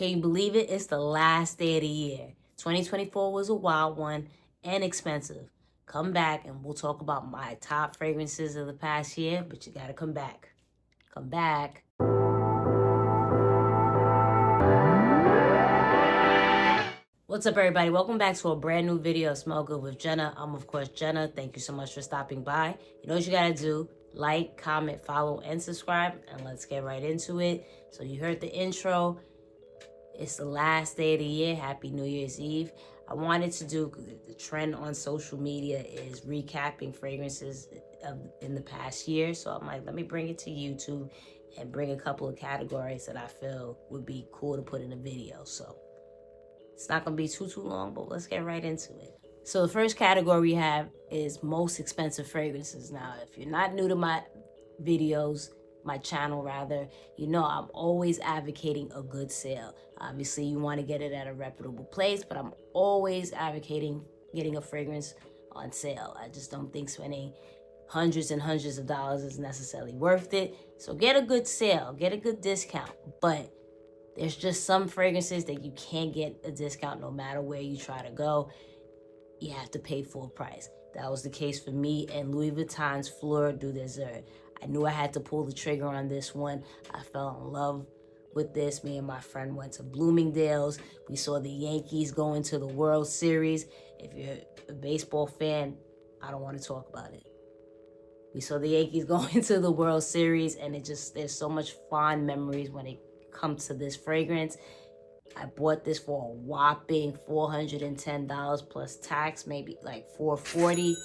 Can you believe it? It's the last day of the year. 2024 was a wild one and expensive. Come back and we'll talk about my top fragrances of the past year, but you gotta come back. Come back. What's up, everybody? Welcome back to a brand new video of Smell Good with Jenna. I'm, of course, Jenna. Thank you so much for stopping by. You know what you gotta do. Like, comment, follow, and subscribe, and let's get right into it. So you heard the intro. It's the last day of the year. Happy New Year's Eve. I wanted to do, the trend on social media is recapping fragrances in the past year. So I'm like, let me bring it to YouTube and bring a couple of categories that I feel would be cool to put in a video. So it's not going to be too long, but let's get right into it. So the first category we have is most expensive fragrances. Now, if you're not new to my videos, my channel rather, you know I'm always advocating a good sale. Obviously, you want to get it at a reputable place, but I'm always advocating getting a fragrance on sale. I just don't think spending hundreds and hundreds of dollars is necessarily worth it. So get a good sale, get a good discount. But there's just some fragrances that you can't get a discount no matter where you try to go. You have to pay full price. That was the case for me and Louis Vuitton's Fleur du Désert. I knew I had to pull the trigger on this one. I fell in love with this. Me and my friend went to Bloomingdale's. We saw the Yankees go into the World Series. If you're a baseball fan, I don't want to talk about it. We saw the Yankees go into the World Series, and there's so much fond memories when it comes to this fragrance. I bought this for a whopping $410 plus tax, maybe like $440.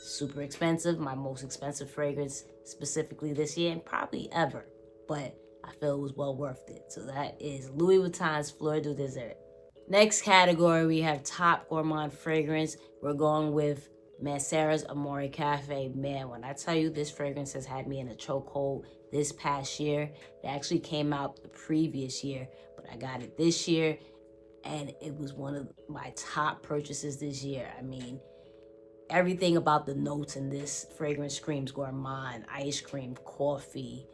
Super expensive. My most expensive fragrance specifically this year and probably ever. But I feel it was well worth it. So that is Louis Vuitton's Fleur du Désert. Next category, we have top gourmand fragrance. We're going with Mancera's Amore Cafe. Man, when I tell you this fragrance has had me in a chokehold this past year. It actually came out the previous year, but I got it this year, and it was one of my top purchases this year. I mean, everything about the notes in this fragrance screams gourmand. Ice cream, coffee,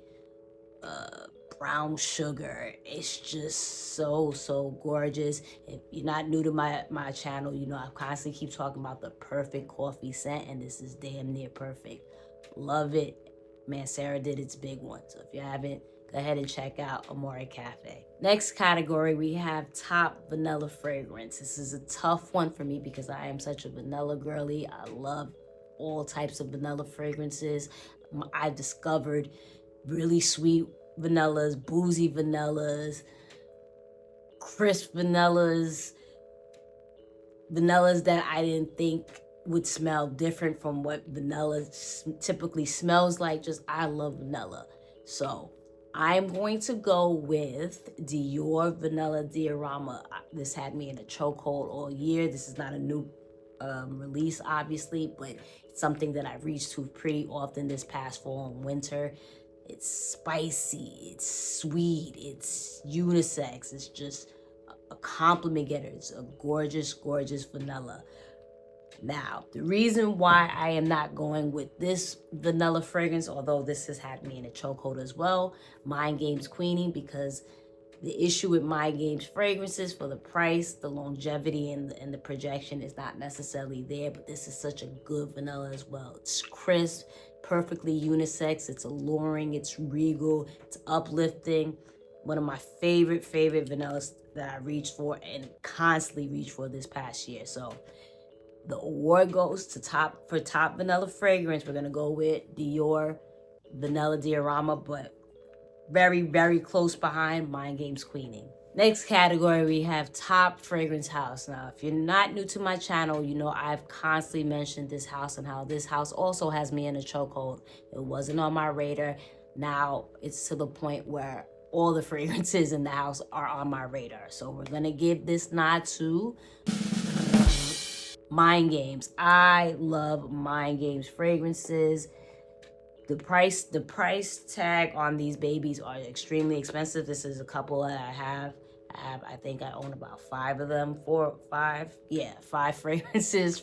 brown sugar. It's just so gorgeous. If you're not new to my channel, you know I constantly keep talking about the perfect coffee scent, and this is damn near perfect. Love it. Mancera did its big one. So if you haven't, go ahead and check out Amore Cafe. Next category, we have top vanilla fragrance. This is a tough one for me because I am such a vanilla girly. I love all types of vanilla fragrances. I discovered really sweet vanillas, boozy vanillas, crisp vanillas, vanillas that I didn't think would smell different from what vanilla typically smells like. Just, I love vanilla. So I'm going to go with Dior Vanilla Diorama. This had me in a chokehold all year. This is not a new release, obviously, but it's something that I've reached to pretty often this past fall and winter. It's spicy, it's sweet, it's unisex. It's just a compliment getter. It's a gorgeous vanilla. Now, the reason why I am not going with this vanilla fragrance, although this has had me in a chokehold as well, Mind Games Queenie, because the issue with Mind Games fragrances, for the price, the longevity, and the projection is not necessarily there, but this is such a good vanilla as well. It's crisp, perfectly unisex, it's alluring, it's regal, it's uplifting. One of my favorite vanillas that I reached for and constantly reach for this past year. So the award goes to top vanilla fragrance. We're gonna go with Dior Vanilla Diorama, but very close behind Mind Games Queenie. Next category, we have top fragrance house. Now, if you're not new to my channel, you know I've constantly mentioned this house and how this house also has me in a chokehold. It wasn't on my radar. Now it's to the point where all the fragrances in the house are on my radar. So we're gonna give this nod to Mind Games. I love Mind Games fragrances. The price tag on these babies are extremely expensive. This is a couple that I have. I think I own about 5 of them. 5 fragrances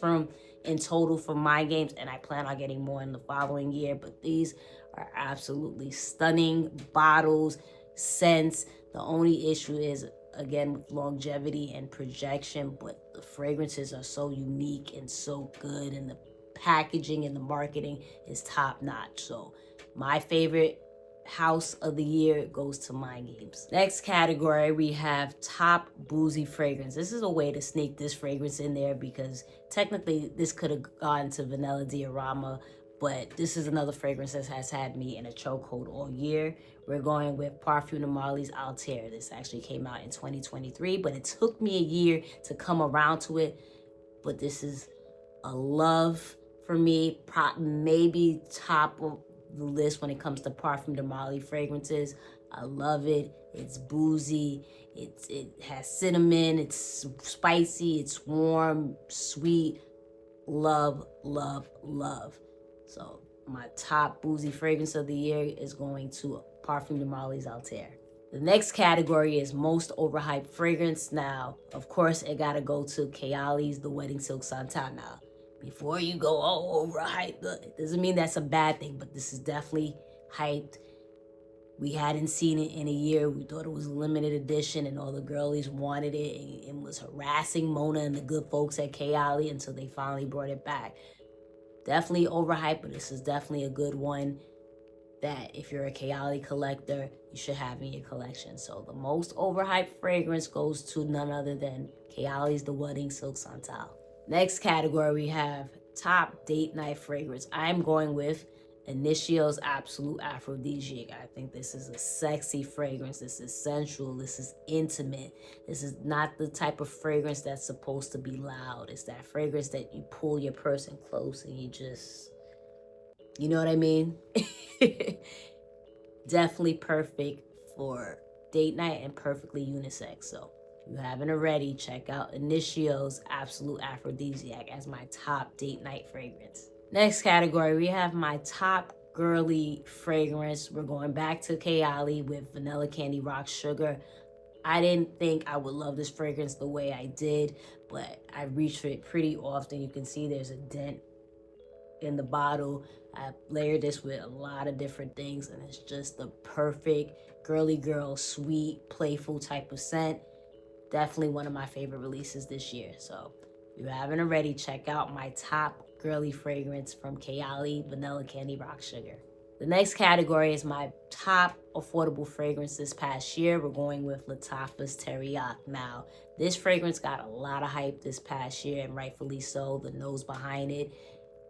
in total from Mind Games, and I plan on getting more in the following year. But these are absolutely stunning bottles, scents. The only issue is again, with longevity and projection, but the fragrances are so unique and so good, and the packaging and the marketing is top notch. So my favorite house of the year goes to Mind Games. Next category, we have top boozy fragrance. This is a way to sneak this fragrance in there because technically this could have gone to Vanilla Diorama, but this is another fragrance that has had me in a chokehold all year. We're going with Parfum de Marly's Altair. This actually came out in 2023, but it took me a year to come around to it. But this is a love for me, maybe top of the list when it comes to Parfum de Marly fragrances. I love it. It's boozy. It has cinnamon. It's spicy. It's warm, sweet. Love, love, love. So my top boozy fragrance of the year is going to Parfum de Marly's Altair. The next category is most overhyped fragrance. Now, of course, it gotta go to Kayali's The Wedding Silk Santal. Now, before you go, oh, overhyped, it doesn't mean that's a bad thing, but this is definitely hyped. We hadn't seen it in a year. We thought it was a limited edition, and all the girlies wanted it and was harassing Mona and the good folks at Kayali until they finally brought it back. Definitely overhyped, but this is definitely a good one that if you're a Kayali collector, you should have in your collection. So the most overhyped fragrance goes to none other than Kayali's The Wedding Silk Santal. Next category, we have top date night fragrance. I'm going with Initio's Absolute Aphrodisiac. I think this is a sexy fragrance. This is sensual. This is intimate. This is not the type of fragrance that's supposed to be loud. It's that fragrance that you pull your person close and you just, you know what I mean? Definitely perfect for date night and perfectly unisex. So if you haven't already, check out Initio's Absolute Aphrodisiac as my top date night fragrance. Next category, we have my top girly fragrance. We're going back to Kayali with Vanilla Candy Rock Sugar. I didn't think I would love this fragrance the way I did, but I reach for it pretty often. You can see there's a dent in the bottle. I layered this with a lot of different things, and it's just the perfect girly girl, sweet, playful type of scent. Definitely one of my favorite releases this year. So if you haven't already, check out my top girly fragrance from Kayali, Vanilla Candy Rock Sugar. The next category is my top affordable fragrance this past year. We're going with Lattafa's Teriyaki. Now, this fragrance got a lot of hype this past year, and rightfully so. The nose behind it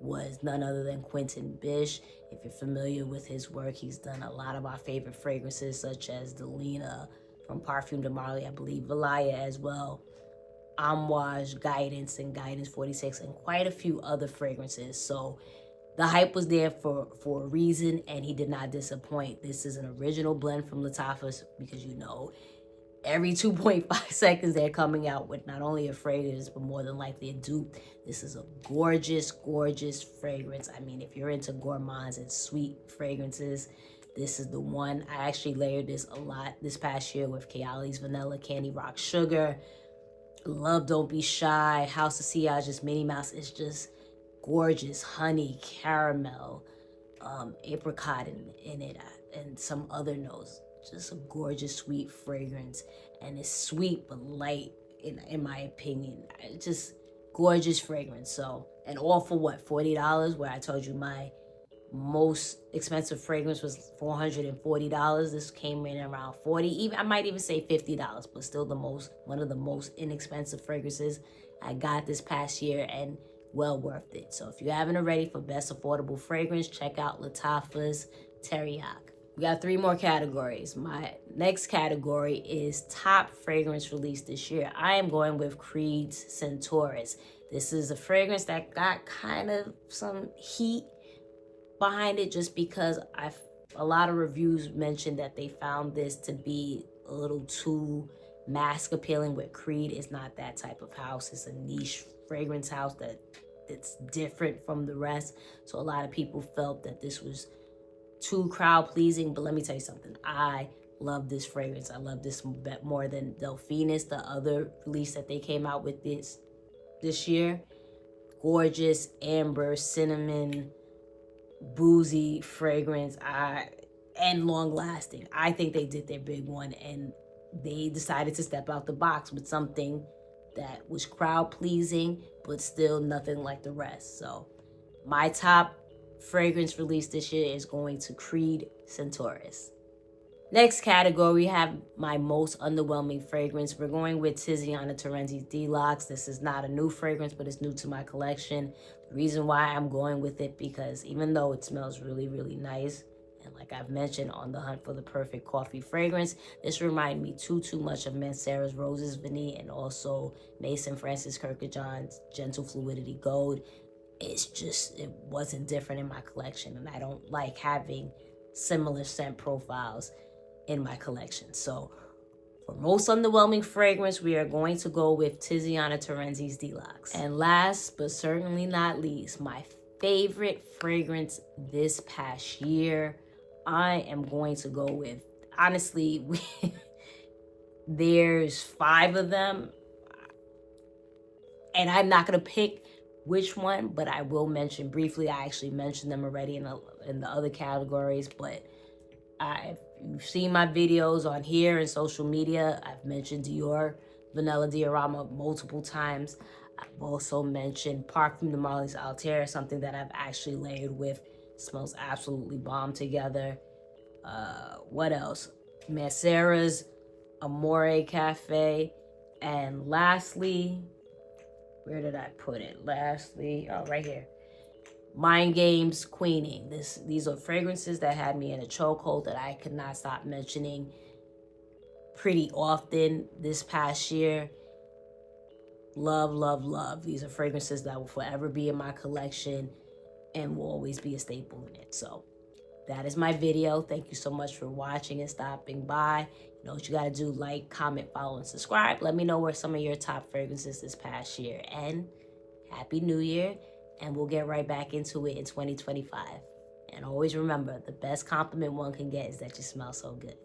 was none other than Quentin Bish. If you're familiar with his work, he's done a lot of our favorite fragrances, such as Delina from Parfum de Marly, I believe Valaya as well, Amouage, Guidance, and Guidance 46, and quite a few other fragrances. So the hype was there for a reason, and he did not disappoint. This is an original blend from Lattafa's because, you know, every 2.5 seconds they're coming out with not only a fragrance, but more than likely a dupe. This is a gorgeous, gorgeous fragrance. I mean, if you're into gourmands and sweet fragrances, this is the one. I actually layered this a lot this past year with Kayali's Vanilla Candy Rock Sugar. Love Don't Be Shy, House of Siage's Minnie Mouse. It's just gorgeous. Honey, caramel, apricot in it, and some other notes. Just a gorgeous, sweet fragrance. And it's sweet but light, in my opinion. Just gorgeous fragrance. So, and all for what, $40? Where I told you my most expensive fragrance was $440. This came in around $40. Even I might even say $50, but still one of the most inexpensive fragrances I got this past year, and well worth it. So if you haven't already, for best affordable fragrance, check out Lattafa's Teriyaki. We got 3 more categories. My next category is top fragrance released this year. I am going with Creed's Centaurus. This is a fragrance that got kind of some heat behind it just because a lot of reviews mentioned that they found this to be a little too mask appealing, where Creed is not that type of house. It's a niche fragrance house that's different from the rest. So a lot of people felt that this was too crowd pleasing, but let me tell you something. I love this fragrance. I love this more than Delphinus, the other release that they came out with this year. Gorgeous amber, cinnamon, boozy fragrance, and long lasting. I think they did their big one, and they decided to step out the box with something that was crowd pleasing, but still nothing like the rest. So my top fragrance release this year is going to Creed Centaurus. Next category, we have my most underwhelming fragrance. We're going with Tiziana Terenzi's Deluxe. This is not a new fragrance, but it's new to my collection. The reason why I'm going with it, because even though it smells really, really nice, and like I've mentioned, on the hunt for the perfect coffee fragrance, this reminded me too much of Mancera's Roses Vanille and also Mason Francis Kirkpatrick's Gentle Fluidity Gold. It's just, it wasn't different in my collection, and I don't like having similar scent profiles in my collection. So for most underwhelming fragrance, we are going to go with Tiziana Terenzi's Deluxe. And last but certainly not least, my favorite fragrance this past year, I am going to go with, honestly, there's 5 of them, and I'm not gonna pick which one, but I will mention briefly. I actually mentioned them already in the other categories, but you've seen my videos on here and social media. I've mentioned Dior Vanilla Diorama multiple times. I've also mentioned Parfum de Marly's Altair, something that I've actually layered with. It smells absolutely bomb together. What else? Mancera's Amore Cafe. And lastly, where did I put it? Lastly, oh, right here. Mind Games Queening. These are fragrances that had me in a chokehold that I could not stop mentioning pretty often this past year. Love, love, love. These are fragrances that will forever be in my collection and will always be a staple in it. So that is my video. Thank you so much for watching and stopping by. You know what you gotta do: like, comment, follow, and subscribe. Let me know where some of your top fragrances this past year. And Happy New Year. And we'll get right back into it in 2025. And always remember, the best compliment one can get is that you smell so good.